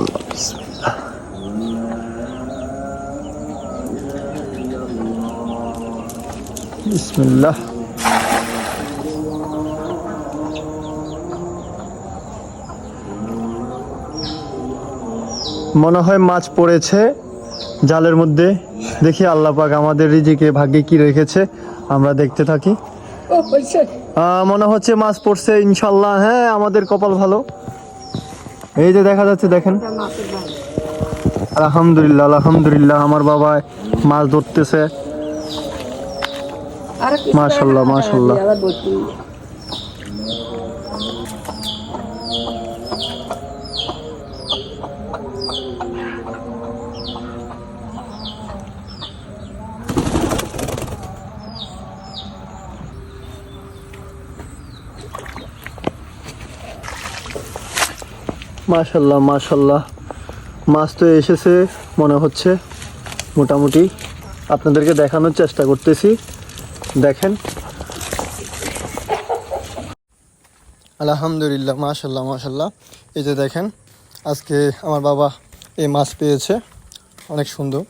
মাশাআল্লাহ। বিসমিল্লাহ। মনে হয় মাছ পড়েছে জালের মধ্যে। দেখি আল্লাহ পাক আমাদের রিজিকে ভাগ্যে কি রেখেছে, আমরা দেখতে থাকি। মনে হচ্ছে মাছ পড়ছে ইনশাল্লাহ। হ্যাঁ, আমাদের কপাল ভালো। এই যে দেখা যাচ্ছে, দেখেন। আলহামদুলিল্লাহ, আলহামদুলিল্লাহ। আমার বাবা মাছ ধরতেছে। মাশাআল্লাহ, মাশাআল্লাহ। মাশাআল্লাহ, মাশাআল্লাহ। মাছ তো এসেছে মনে হচ্ছে মোটামুটি। আপনাদেরকে দেখানোর চেষ্টা করতেছি, দেখেন। আলহামদুলিল্লাহ, মাশাআল্লাহ, মাশাআল্লাহ। এই যে দেখেন, আজকে আমার বাবা এই মাছ পেয়েছে, অনেক সুন্দর।